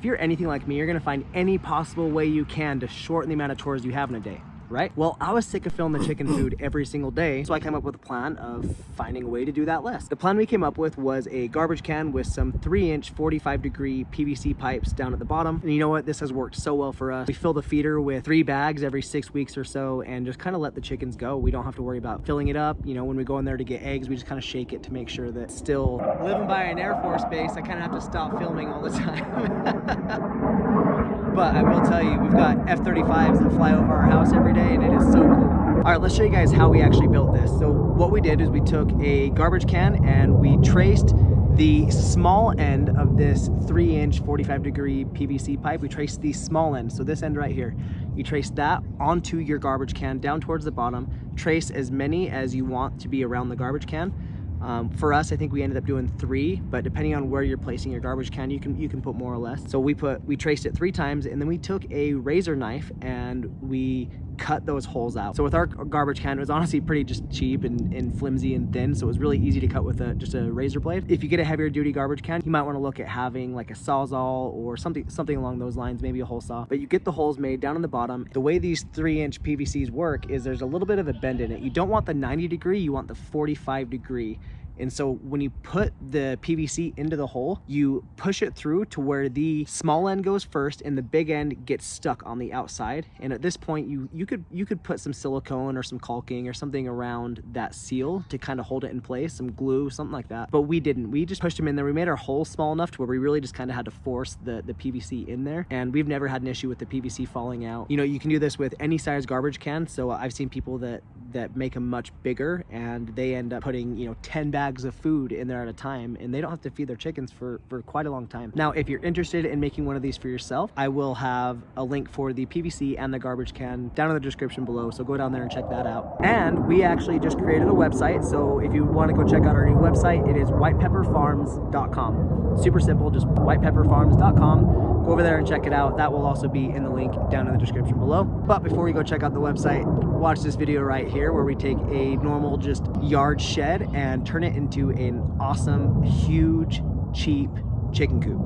If you're anything like me, you're gonna find any possible way you can to shorten the amount of chores you have in a day, right? Well, I was sick of filling the chicken food every single day, so I came up with a plan of finding a way to do that less. The plan we came up with was a garbage can with some 3-inch 45-degree PVC pipes down at the bottom. And you know what? This has worked so well for us. We fill the feeder with 3 bags every 6 weeks or so and just kind of let the chickens go. We don't have to worry about filling it up. You know, when we go in there to get eggs, we just kind of shake it to make sure that it's still living by an Air Force base. I kind of have to stop filming all the time. But I will tell you, we've got F-35s that fly over our house every day, and it is so cool. All right, let's show you guys how we actually built this. So what we did is we took a garbage can and we traced the small end of this 3-inch 45-degree PVC pipe. We traced the small end, so this end right here. You trace that onto your garbage can down towards the bottom. Trace as many as you want to be around the garbage can. For us, I think we ended up doing 3, but depending on where you're placing your garbage can, you can put more or less. So we traced it 3 times, and then we took a razor knife and we cut those holes out. So with our garbage can, it was honestly pretty just cheap and flimsy and thin, so it was really easy to cut with just a razor blade. If you get a heavier duty garbage can, you might want to look at having like a Sawzall or something along those lines, maybe a hole saw. But you get the holes made down in the bottom. The way these 3-inch PVCs work is there's a little bit of a bend in it. You don't want the 90-degree, you want the 45-degree. And so when you put the PVC into the hole, you push it through to where the small end goes first and the big end gets stuck on the outside. And at this point, you could put some silicone or some caulking or something around that seal to kind of hold it in place, some glue, something like that. But we didn't. We just pushed them in there. We made our hole small enough to where we really just kind of had to force the PVC in there. And we've never had an issue with the PVC falling out. You know, you can do this with any size garbage can. So I've seen people that make them much bigger and they end up putting, you know, 10 bags of food in there at a time, and they don't have to feed their chickens for quite a long time. Now, if you're interested in making one of these for yourself, I will have a link for the PVC and the garbage can down in the description below, so go down there and check that out. And we actually just created a website, so if you want to go check out our new website, it is whitepepperfarms.com. Super simple, just whitepepperfarms.com. Go over there and check it out. That will also be in the link down in the description below. But before we go check out the website, watch this video right here where we take a normal just yard shed and turn it into an awesome, huge, cheap chicken coop.